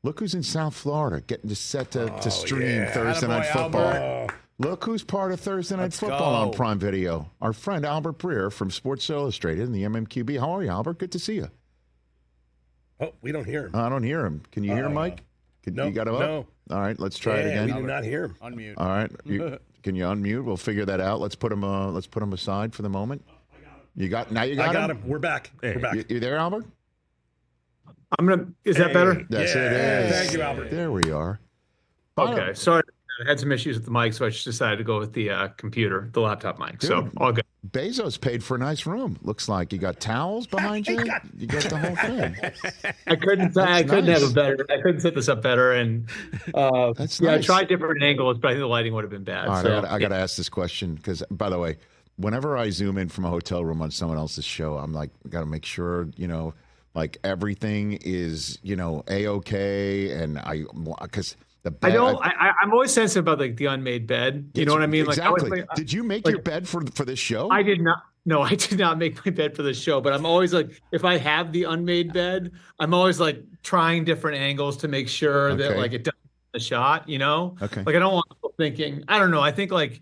Look who's in South Florida, getting set to stream yeah. Thursday Attaboy, Night Football. Albert. Look who's part of Thursday Night Football on Prime Video. Our friend Albert Breer from Sports Illustrated and the MMQB. How are you, Albert? Good to see you. Oh, we don't hear him. I don't hear him. Can you hear Mike? No, you got him up? no. All right, let's try it again. We do not hear him. Unmute. All right, can you unmute? We'll figure that out. Let's put him aside for the moment. You got him. I got him. We're back. We're back. You there, Albert? Is that better? Yes, it is. Thank you, Albert. There we are. Okay. Sorry, I had some issues with the mic, so I just decided to go with the computer, the laptop mic. Dude, so all good. Bezos paid for a nice room. Looks like you got towels behind you. You got the whole thing. I couldn't have a better. I couldn't set this up better, and That's I nice. tried different angles, but I think the lighting would have been bad. All right, so, I got to ask this question because, by the way, whenever I zoom in from a hotel room on someone else's show, I'm like, got to make sure, like everything is, A-okay. And because the bed. I'm always sensitive about like the unmade bed. You know what I mean? Exactly. Like, did you make your bed for this show? I did not. No, I did not make my bed for the show, but I'm always like, if I have the unmade bed, I'm always like trying different angles to make sure that like it does the shot, Okay. Like I don't want people thinking, I don't know. I think like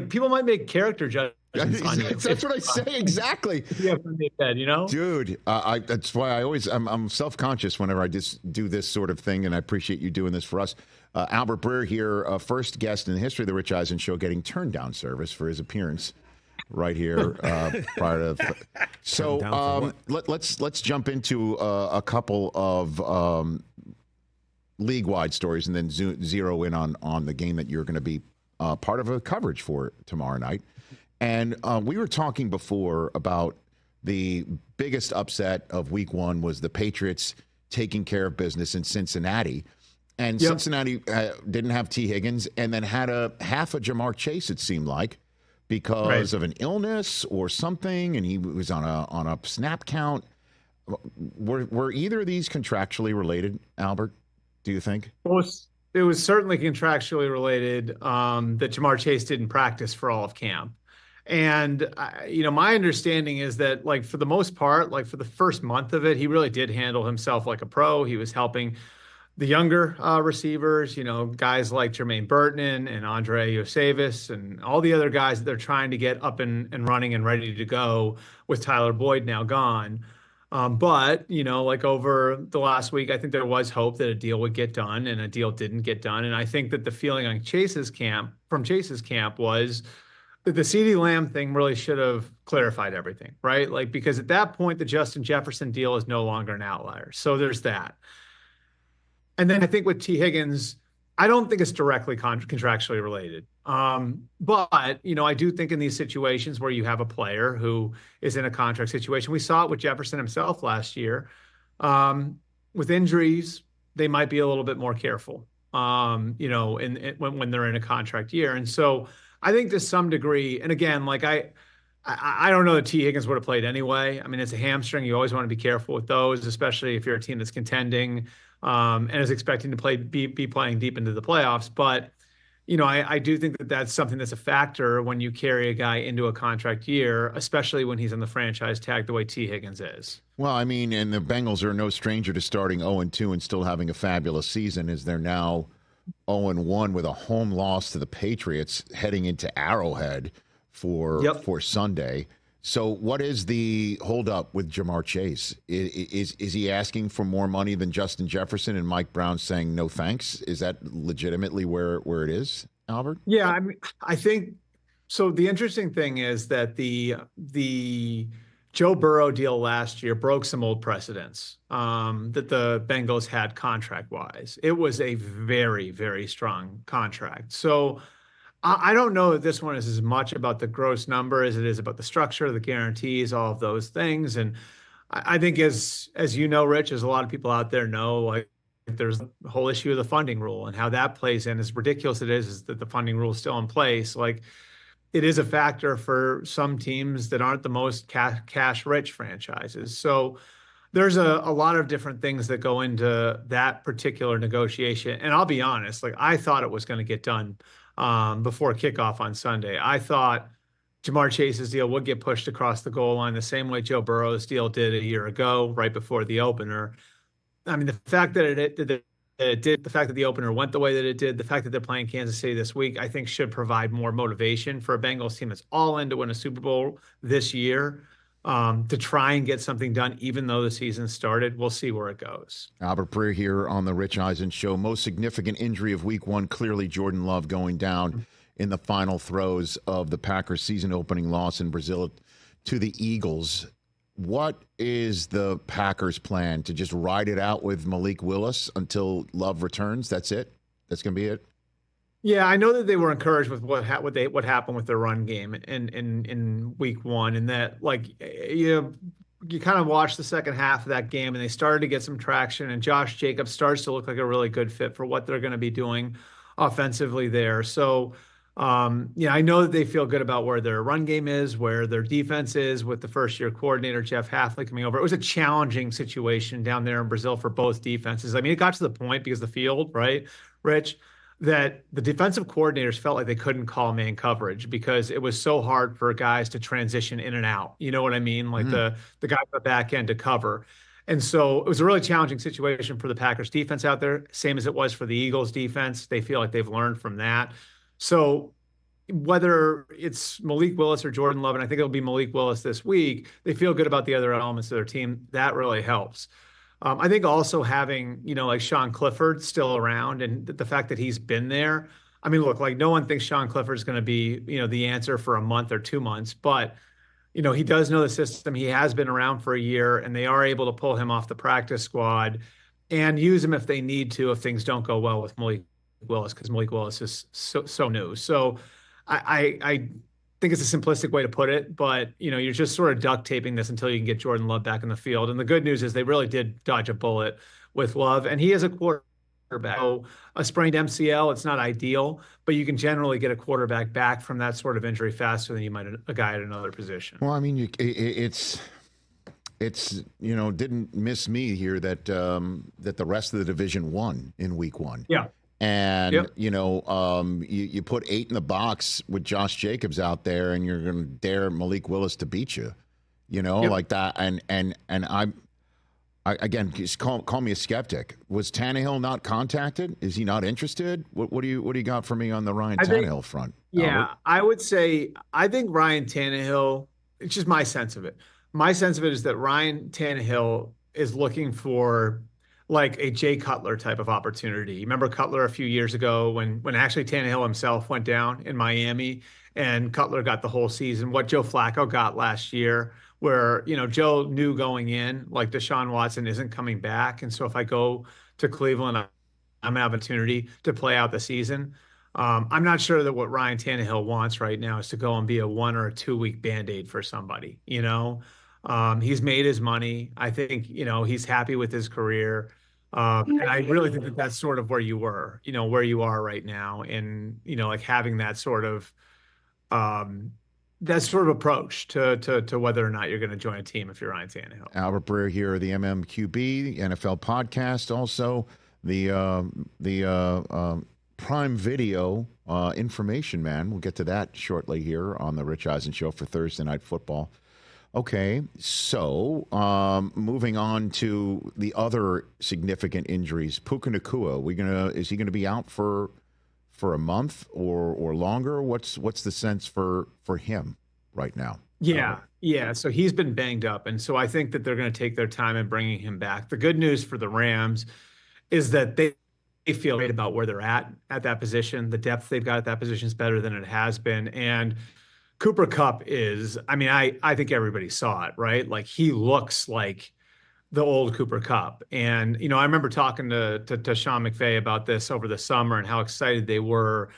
people might make character judgments on you. That's what I say. Exactly. If you have unmade bed, Dude, that's why I'm self-conscious whenever I just do this sort of thing, and I appreciate you doing this for us. Albert Breer here, first guest in the history of the Rich Eisen Show, getting turned down service for his appearance right here prior to. So let's jump into a couple of league-wide stories, and then zero in on the game that you're going to be part of a coverage for tomorrow night. And we were talking before about the biggest upset of week one was the Patriots taking care of business in Cincinnati. And Cincinnati didn't have T. Higgins and then had half a Jamar Chase, it seemed like, because of an illness or something. And he was on a snap count. Were either of these contractually related, Albert, do you think? Well, it was certainly contractually related that Jamar Chase didn't practice for all of camp. And, my understanding is that, like, for the most part, like for the first month of it, he really did handle himself like a pro. He was helping the younger receivers, guys like Jermaine Burton and Andre Yosevis and all the other guys that they're trying to get up and running and ready to go with Tyler Boyd now gone. But, like over the last week, I think there was hope that a deal would get done and a deal didn't get done. And I think that the feeling on Chase's camp was that the CeeDee Lamb thing really should have clarified everything, right? Like, because at that point, the Justin Jefferson deal is no longer an outlier. So there's that. And then I think with T. Higgins, I don't think it's directly contractually related. But, I do think in these situations where you have a player who is in a contract situation, we saw it with Jefferson himself last year. With injuries, they might be a little bit more careful, when they're in a contract year. And so I think to some degree, and again, like I don't know that T. Higgins would have played anyway. I mean, it's a hamstring. You always want to be careful with those, especially if you're a team that's contending and is expecting to be playing deep into the playoffs. But, I do think that that's something that's a factor when you carry a guy into a contract year, especially when he's on the franchise tag the way T. Higgins is. Well, I mean, and the Bengals are no stranger to starting 0-2 and still having a fabulous season as they're now 0-1 with a home loss to the Patriots heading into Arrowhead for Sunday. So what is the holdup with Jamar Chase? Is he asking for more money than Justin Jefferson and Mike Brown saying no thanks? Is that legitimately where it is, Albert? Yeah, I mean, I think so. The interesting thing is that the Joe Burrow deal last year broke some old precedents that the Bengals had contract-wise. It was a very, very strong contract. So I don't know that this one is as much about the gross number as it is about the structure, the guarantees, all of those things. And I think as you know, Rich, as a lot of people out there know, like there's the whole issue of the funding rule and how that plays in. As ridiculous it is that the funding rule is still in place. Like it is a factor for some teams that aren't the most cash-rich franchises. So there's a lot of different things that go into that particular negotiation. And I'll be honest, like I thought it was going to get done before kickoff on Sunday. I thought Jamar Chase's deal would get pushed across the goal line the same way Joe Burrow's deal did a year ago, right before the opener. I mean, the fact that it did, the fact that the opener went the way that it did, the fact that they're playing Kansas City this week, I think should provide more motivation for a Bengals team that's all in to win a Super Bowl this year, to try and get something done, even though the season started. We'll see where it goes. Albert Breer here on the Rich Eisen Show. Most significant injury of week one, clearly Jordan Love going down in the final throes of the Packers' season-opening loss in Brazil to the Eagles. What is the Packers' plan? To just ride it out with Malik Willis until Love returns? That's it? That's going to be it? Yeah, I know that they were encouraged with what happened with their run game in week one, and that like you kind of watched the second half of that game, and they started to get some traction, and Josh Jacobs starts to look like a really good fit for what they're going to be doing offensively there. So, I know that they feel good about where their run game is, where their defense is with the first-year coordinator, Jeff Hafley, coming over. It was a challenging situation down there in Brazil for both defenses. I mean, it got to the point because the field, right, Rich, that the defensive coordinators felt like they couldn't call man coverage because it was so hard for guys to transition in and out. You know what I mean? Like the guy on the back end to cover. And so it was a really challenging situation for the Packers defense out there, same as it was for the Eagles defense. They feel like they've learned from that. So whether it's Malik Willis or Jordan Love, and I think it'll be Malik Willis this week, they feel good about the other elements of their team. That really helps. I think also having, like Sean Clifford still around and the fact that he's been there. I mean, look, like no one thinks Sean Clifford's going to be, the answer for a month or 2 months, but, he does know the system. He has been around for a year, and they are able to pull him off the practice squad and use him if they need to, if things don't go well with Malik Willis, because Malik Willis is so new. So I think it's a simplistic way to put it, but you're just sort of duct taping this until you can get Jordan Love back in the field. And the good news is they really did dodge a bullet with Love, and he is a quarterback. So a sprained MCL, it's not ideal, but you can generally get a quarterback back from that sort of injury faster than you might a guy at another position. Well, I mean, it's didn't miss me here that that the rest of the division won in week one. Yeah. And, you put 8 in the box with Josh Jacobs out there, and you're going to dare Malik Willis to beat you, like that. And I again, just call me a skeptic. Was Tannehill not contacted? Is he not interested? What do you got for me on the Ryan Tannehill front? Yeah, Albert? I would say, I think Ryan Tannehill, it's just my sense of it. My sense of it is that Ryan Tannehill is looking for like a Jay Cutler type of opportunity. Remember Cutler a few years ago when actually Tannehill himself went down in Miami and Cutler got the whole season, what Joe Flacco got last year, where, Joe knew going in, like Deshaun Watson isn't coming back. And so if I go to Cleveland, I'm an opportunity to play out the season. I'm not sure that what Ryan Tannehill wants right now is to go and be a 1 or 2 week Band-Aid for somebody, He's made his money. I think, he's happy with his career. And I really think that that's sort of where you were, where you are right now. And, like having that sort of approach to whether or not you're going to join a team if you're Ryan Tannehill. Albert Breer here, the MMQB, the NFL podcast, also the Prime Video information man. We'll get to that shortly here on the Rich Eisen Show for Thursday Night Football. Okay, so moving on to the other significant injuries. Puka Nacua, is he gonna be out for a month or longer? What's the sense for him right now? Yeah. So he's been banged up, and so I think that they're going to take their time in bringing him back. The good news for the Rams is that they feel great about where they're at that position. The depth they've got at that position is better than it has been, and Cooper Kupp is, I think everybody saw it, right? Like he looks like the old Cooper Kupp. And, I remember talking to Sean McVay about this over the summer and how excited they were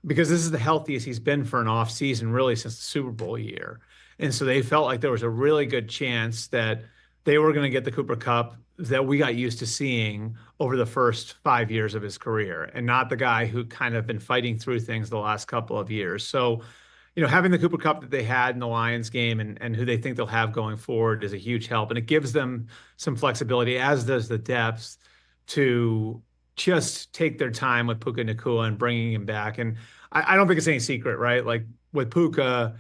because this is the healthiest he's been for an off season really since the Super Bowl year. And so they felt like there was a really good chance that they were going to get the Cooper Kupp that we got used to seeing over the first 5 years of his career and not the guy who kind of been fighting through things the last couple of years. So, having the Cooper Kupp that they had in the Lions game and who they think they'll have going forward is a huge help. And it gives them some flexibility, as does the depth, to just take their time with Puka Nacua and bringing him back. And I don't think it's any secret, right? Like with Puka,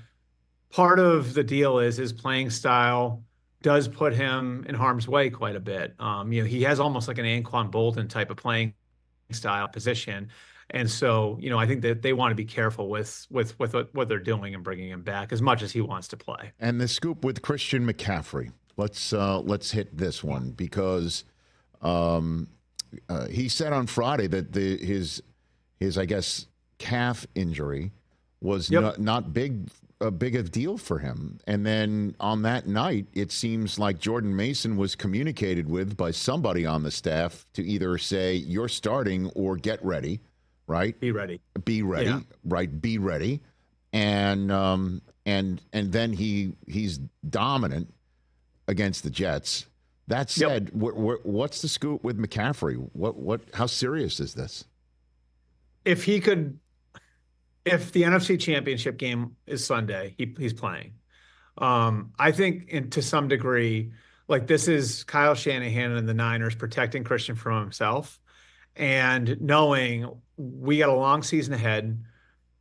part of the deal is his playing style does put him in harm's way quite a bit. He has almost like an Anquan Bolden type of playing style position. And so, I think that they want to be careful with what they're doing and bringing him back as much as he wants to play. And the scoop with Christian McCaffrey. Let's hit this one because he said on Friday that his I guess calf injury was not big a deal for him. And then on that night, it seems like Jordan Mason was communicated with by somebody on the staff to either say you're starting or get ready, right? Be ready, yeah. Right? Be ready, and then he's dominant against the Jets. That said, what's the scoop with McCaffrey? How serious is this? If the NFC Championship game is Sunday, he's playing. I think to some degree, like this is Kyle Shanahan and the Niners protecting Christian from himself and knowing we got a long season ahead.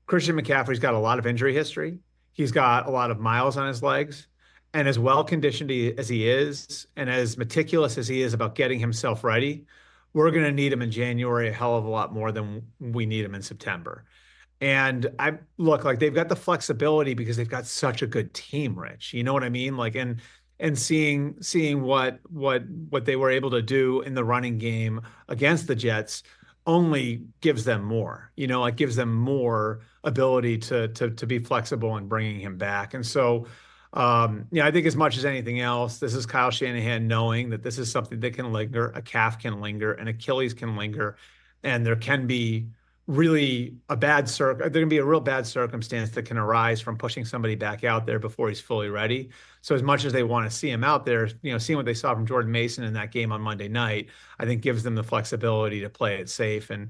Christian McCaffrey's got a lot of injury history. He's got a lot of miles on his legs. And as well-conditioned as he is and as meticulous as he is about getting himself ready, we're going to need him in January a hell of a lot more than we need him in September. And like they've got the flexibility because they've got such a good team, Rich. You know what I mean? Like, and seeing what they were able to do in the running game against the Jets only gives them more, gives them more ability to be flexible in bringing him back. And so, I think as much as anything else, this is Kyle Shanahan knowing that this is something that can linger, a calf can linger, an Achilles can linger, and there can be really there can be a real bad circumstance that can arise from pushing somebody back out there before he's fully ready. So as much as they want to see him out there, seeing what they saw from Jordan Mason in that game on Monday night, I think gives them the flexibility to play it safe. And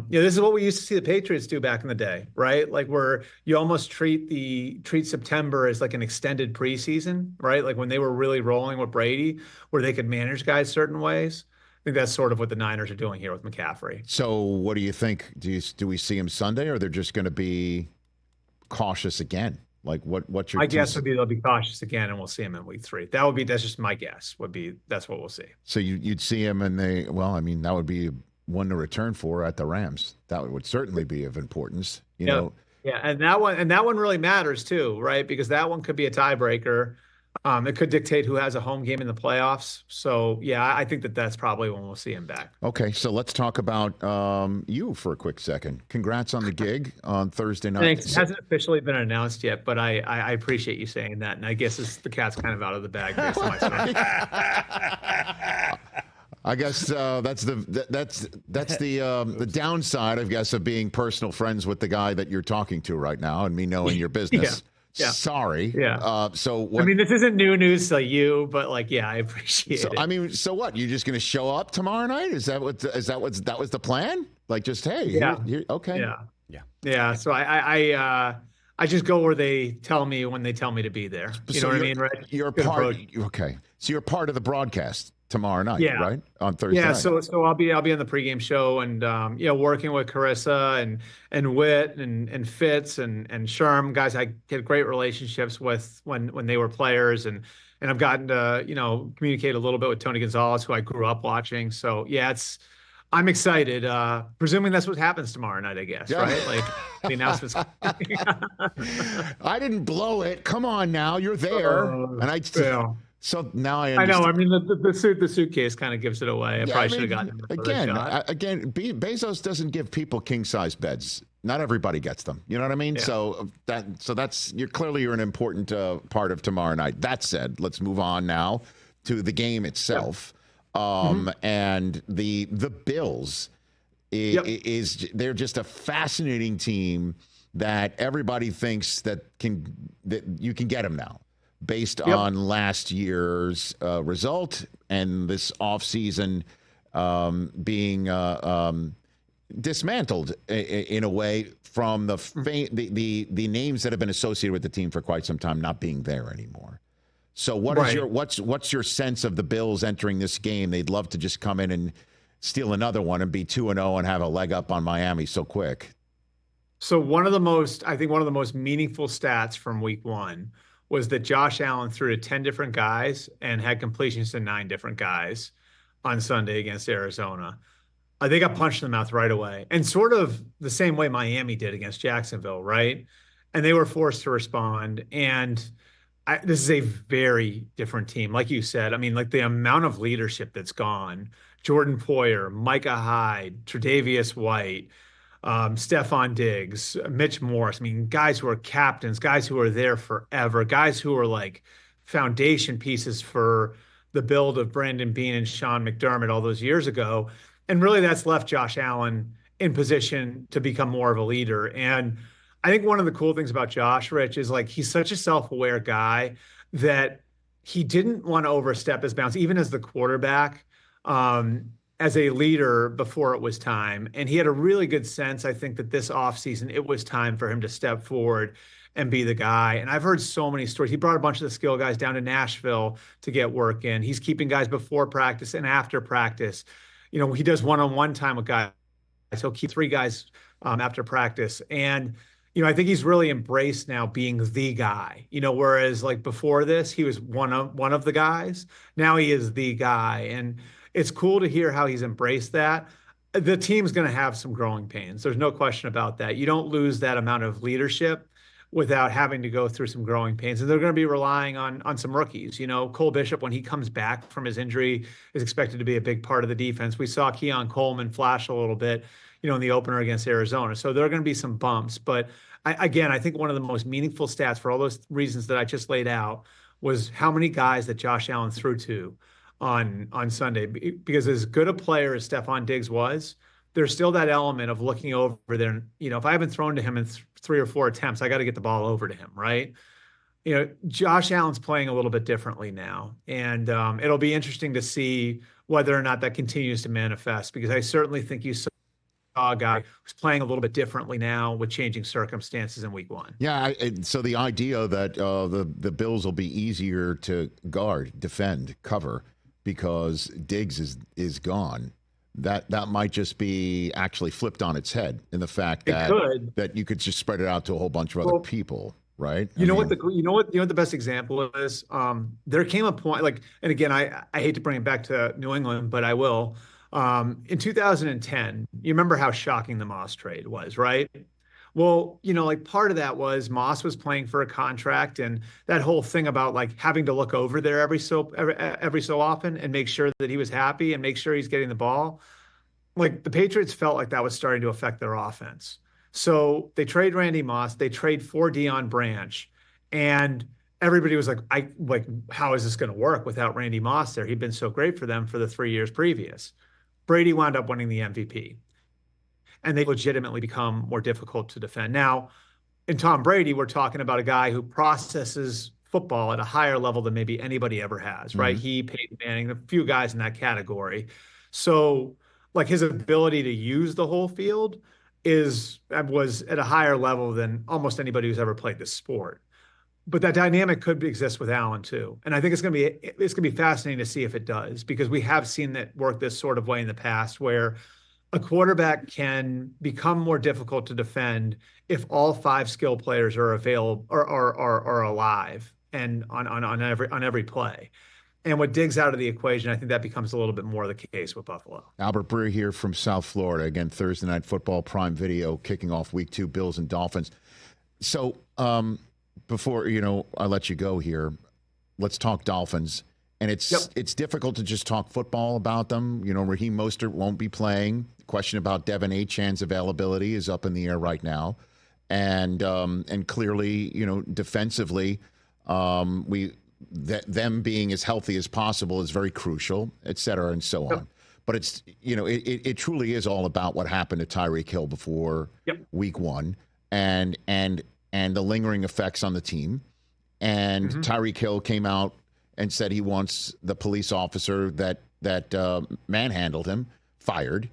this is what we used to see the Patriots do back in the day, right? Like where you almost treat September as like an extended preseason, right? Like when they were really rolling with Brady, where they could manage guys certain ways. I think that's sort of what the Niners are doing here with McCaffrey. So what do you think? Do we see him Sunday, or they're just going to be cautious again? Like what's your? My guess would be they'll be cautious again, and we'll see him in week 3. That's just my guess. That's what we'll see. So you'd see him, and that would be one to return for at the Rams. That would certainly be of importance. You know. Yeah, and that one really matters too, right? Because that one could be a tiebreaker. It could dictate who has a home game in the playoffs. So, I think that's probably when we'll see him back. Okay, so let's talk about you for a quick second. Congrats on the gig on Thursday night. Thanks. It hasn't officially been announced yet, but I appreciate you saying that. And I guess the cat's kind of out of the bag based on my story. I guess that's the downside, I guess, of being personal friends with the guy that you're talking to right now and me knowing your business. Yeah. Sorry. Yeah. So this isn't new news to you, but I appreciate it. So what? You're just going to show up tomorrow night? That was the plan? Like just hey, here, okay. Yeah. So I just go where they tell me when they tell me to be there. You know what I mean, right? You're part. Okay. So you're part of the broadcast tomorrow night, right? On Thursday. Yeah, night. So I'll be on the pregame show and working with Carissa and Witt and Fitz and Sherm, guys I had great relationships with when they were players and I've gotten to communicate a little bit with Tony Gonzalez, who I grew up watching. So I'm excited. Presuming that's what happens tomorrow night, I guess, right? Like the announcements. I didn't blow it. Come on now, you're there, So now I understand. I know. I mean, the suitcase kind of gives it away. I probably should have gotten it again. Bezos doesn't give people king size beds. Not everybody gets them. You know what I mean? Yeah. So you're an important part of tomorrow night. That said, let's move on now to the game itself. And the Bills they're just a fascinating team that everybody thinks that you can get them now. Based on last year's result and this offseason being dismantled in a way from the names that have been associated with the team for quite some time not being there anymore. So what's your sense of the Bills entering this game? They'd love to just come in and steal another one and be 2-0 and have a leg up on Miami so quick. So one of the most meaningful stats from week 1 was that Josh Allen threw to 10 different guys and had completions to 9 different guys on Sunday against Arizona. They got punched in the mouth right away, and sort of the same way Miami did against Jacksonville, right? And they were forced to respond. And this is a very different team. Like you said, I mean, like the amount of leadership that's gone. Jordan Poyer, Micah Hyde, Tre'Davious White, Stephon Diggs, Mitch Morse. I mean, guys who are captains, guys who are there forever, guys who are like foundation pieces for the build of Brandon Beane and Sean McDermott all those years ago. And really that's left Josh Allen in position to become more of a leader. And I think one of the cool things about Josh, Rich, is like he's such a self-aware guy that he didn't want to overstep his bounds, even as the quarterback, as a leader before it was time. And he had a really good sense, I think, that this offseason, it was time for him to step forward and be the guy. And I've heard so many stories. He brought a bunch of the skill guys down to Nashville to get work in. He's keeping guys before practice and after practice. You know, he does one-on-one time with guys. He'll keep 3 guys after practice. And, you know, I think he's really embraced now being the guy, you know, whereas like before this, he was one of the guys. Now he is the guy. And it's cool to hear how he's embraced that. The team's going to have some growing pains. There's no question about that. You don't lose that amount of leadership without having to go through some growing pains. And they're going to be relying on some rookies. You know, Cole Bishop, when he comes back from his injury, is expected to be a big part of the defense. We saw Keon Coleman flash a little bit, you know, in the opener against Arizona. So there are going to be some bumps. But I think one of the most meaningful stats for all those reasons that I just laid out was how many guys that Josh Allen threw to on Sunday. Because as good a player as Stephon Diggs was, there's still that element of looking over there. You know, if I haven't thrown to him in 3 or 4 attempts, I got to get the ball over to him, right? You know, Josh Allen's playing a little bit differently now. And it'll be interesting to see whether or not that continues to manifest, because I certainly think you saw a guy who's playing a little bit differently now with changing circumstances in week 1. Yeah, so the idea that the Bills will be easier to guard, defend, cover because Diggs is gone, that might just be actually flipped on its head in the fact that you could just spread it out to a whole bunch of other people, right? You know what the best example is? There came a point, like, and again, I hate to bring it back to New England, but I will. In 2010, you remember how shocking the Moss trade was, right? Well, you know, like part of that was Moss was playing for a contract, and that whole thing about like having to look over there every so often and make sure that he was happy and make sure he's getting the ball. Like the Patriots felt like that was starting to affect their offense. So they trade Randy Moss, they trade for Deion Branch, and everybody was like, how is this going to work without Randy Moss there? He'd been so great for them for the 3 years previous. Brady wound up winning the MVP. And they legitimately become more difficult to defend. Now, in Tom Brady, we're talking about a guy who processes football at a higher level than maybe anybody ever has, right? Mm-hmm. He, Peyton Manning, a few guys in that category. So, like, his ability to use the whole field was at a higher level than almost anybody who's ever played this sport. But that dynamic could exist with Allen too. And I think it's going to be fascinating to see if it does, because we have seen that work this sort of way in the past, where a quarterback can become more difficult to defend if all 5 skill players are available or are alive and on every play. And with Diggs out of the equation, I think that becomes a little bit more the case with Buffalo. Albert Breer here from South Florida. Again, Thursday Night Football Prime Video kicking off week 2, Bills and Dolphins. So before, I let you go here, let's talk Dolphins. And it's difficult to just talk football about them. Raheem Mostert won't be playing. The question about Devin Achan's availability is up in the air right now. And clearly, defensively, them being as healthy as possible is very crucial, et cetera, and so on. But it's, it truly is all about what happened to Tyreek Hill before week 1 and the lingering effects on the team. And Tyreek Hill came out and said he wants the police officer that manhandled him fired.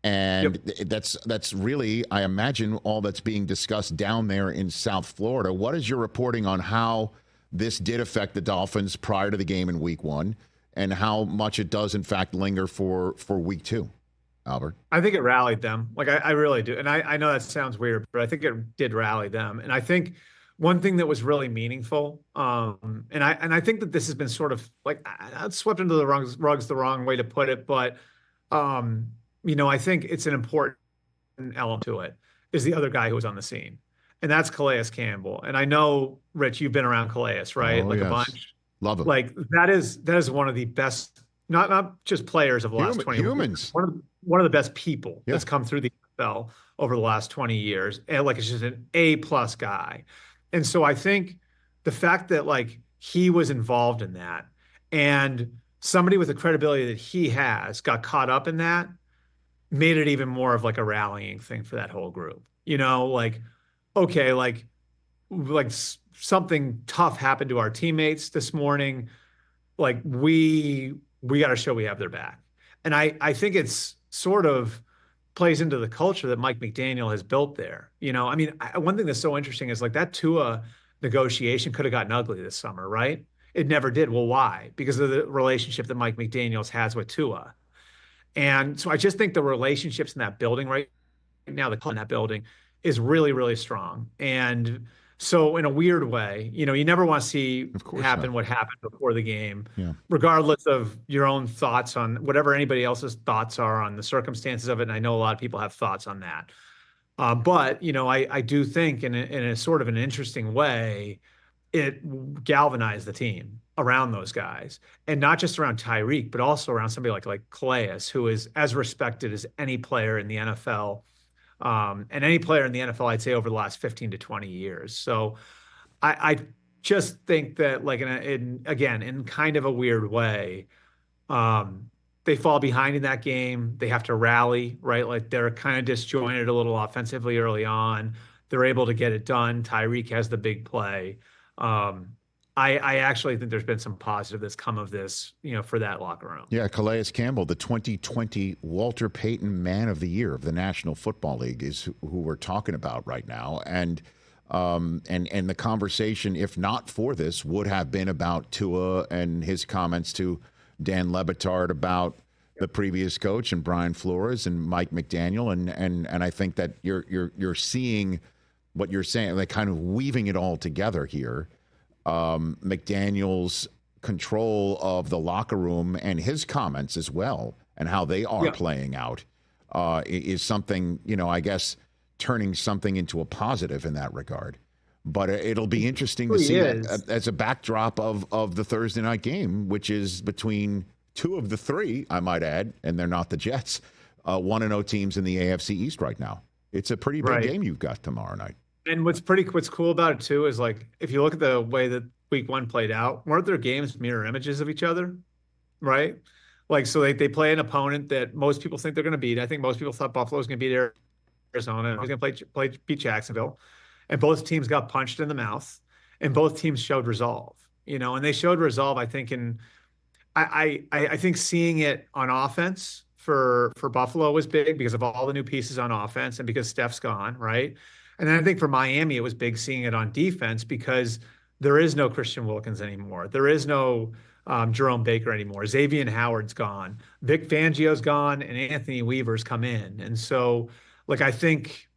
And that's really, I imagine, all that's being discussed down there in South Florida. What is your reporting on how this did affect the Dolphins prior to the game in week 1 and how much it does, in fact, linger for week 2, Albert? I think it rallied them. Like, I really do. And I know that sounds weird, but I think it did rally them. And I think one thing that was really meaningful, and I think that this has been sort of like swept into the rugs the wrong way to put it, but I think it's an important element to it is the other guy who was on the scene, and that's Calais Campbell. And I know, Rich, you've been around Calais, right? Oh, Like yes. a bunch. Love him. Like that is one of the best, not just players of the last 20 humans. One of the best people Yeah. that's come through the NFL over the last 20 years. And like it's just an A-plus guy. And so I think the fact that like he was involved in that and somebody with the credibility that he has got caught up in that made it even more of like a rallying thing for that whole group. Like, okay, like something tough happened to our teammates this morning. Like we got to show we have their back. And I think it's sort of plays into the culture that Mike McDaniel has built there. One thing that's so interesting is like that Tua negotiation could have gotten ugly this summer, right? It never did. Well, why? Because of the relationship that Mike McDaniels has with Tua. And so I just think the relationships in that building right now, the in that building is really, really strong. And so in a weird way, you never want to see happen what happened before the game, regardless of your own thoughts on whatever anybody else's thoughts are on the circumstances of it. And I know a lot of people have thoughts on that. But I do think in a sort of an interesting way, it galvanized the team around those guys, and not just around Tyreek, but also around somebody like Calais, who is as respected as any player in the NFL. And any player in the NFL, I'd say over the last 15 to 20 years. So I just think that like in kind of a weird way, they fall behind in that game. They have to rally, right? Like they're kind of disjointed a little offensively early on. They're able to get it done. Tyreek has the big play. I actually think there's been some positive that's come of this, for that locker room. Yeah, Calais Campbell, the 2020 Walter Payton Man of the Year of the National Football League, is who we're talking about right now. And the conversation, if not for this, would have been about Tua and his comments to Dan Le Batard about the previous coach and Brian Flores and Mike McDaniel. And I think that you're seeing what you're saying, like kind of weaving it all together here. McDaniel's control of the locker room and his comments as well and how they are playing out is something, I guess, turning something into a positive in that regard. But it'll be interesting to see that as a backdrop of the Thursday night game, which is between two of the three, I might add, and they're not the Jets, 1-0 teams in the AFC East right now. It's a pretty big game you've got tomorrow night. And what's cool about it too is like if you look at the way that week one played out, weren't their games mirror images of each other, right? Like so they play an opponent that most people think they're going to beat. I think most people thought Buffalo was going to beat Arizona and was going to beat Jacksonville, and both teams got punched in the mouth, and both teams showed resolve. And they showed resolve. I think I think seeing it on offense for Buffalo was big because of all the new pieces on offense and because Steph's gone, right? And then I think for Miami, it was big seeing it on defense because there is no Christian Wilkins anymore. There is no Jerome Baker anymore. Xavier Howard's gone. Vic Fangio's gone, and Anthony Weaver's come in. And so, like, I think,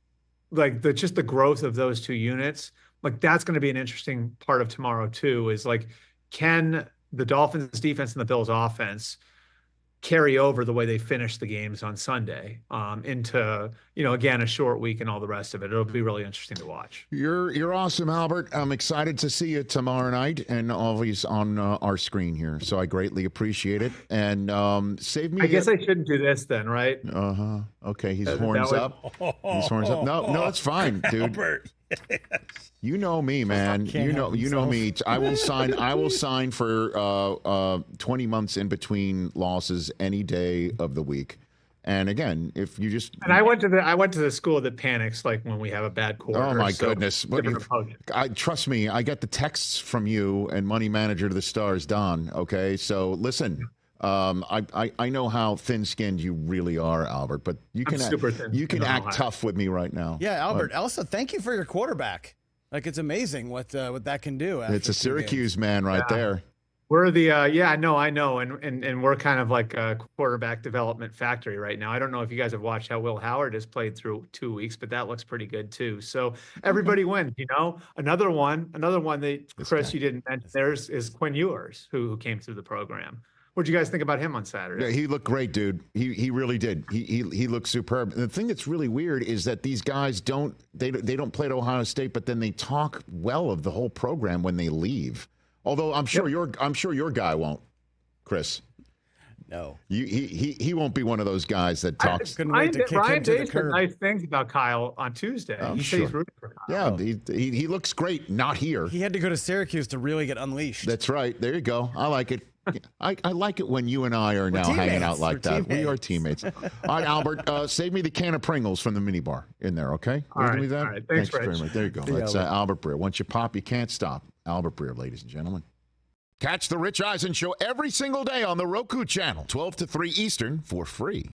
like, just the growth of those two units, like, that's going to be an interesting part of tomorrow, too, is, like, can the Dolphins defense and the Bills offense carry over the way they finish the games on Sunday into, again, a short week and all the rest of it. It'll be really interesting to watch. You're awesome, Albert. I'm excited to see you tomorrow night and always on our screen here. So I greatly appreciate it. And save me. I guess I shouldn't do this then, right? Uh-huh. Okay. He's horns up. He's horns up. No, it's fine, dude. Albert. You know me, man. You know me. I will sign for 20 months in between losses any day of the week. And again, if you just I went to the school that panics like when we have a bad quarter. Oh my goodness! Trust me, I get the texts from you and money manager to the stars, Don. Okay, so listen. I know how thin-skinned you really are, Albert, but you can act tough with me right now. Yeah, Albert. Also, thank you for your quarterback. Like, it's amazing what that can do. It's a Syracuse man right there. We're the I know, and we're kind of like a quarterback development factory right now. I don't know if you guys have watched how Will Howard has played through 2 weeks, but that looks pretty good too. So everybody wins, Another one that Chris you didn't mention there's is Quinn Ewers, who came through the program. What'd you guys think about him on Saturday? Yeah, he looked great, dude. He really did. He looked superb. And the thing that's really weird is that these guys don't play at Ohio State, but then they talk well of the whole program when they leave. Although I'm sure your guy won't, Chris. No, he won't be one of those guys that talks. Ryan Day said nice things about Kyle on Tuesday. He said he's rooting for Kyle. Yeah, he looks great. Not here. he had to go to Syracuse to really get unleashed. That's right. There you go. I like it. I like it when you and I are now hanging out like that. We are teammates. All right, Albert, save me the can of Pringles from the minibar in there, okay? All right, me that? all right. Thanks very much. There you go. That's Albert Breer. Once you pop, you can't stop. Albert Breer, ladies and gentlemen. Catch the Rich Eisen Show every single day on the Roku channel, 12 to 3 Eastern, for free.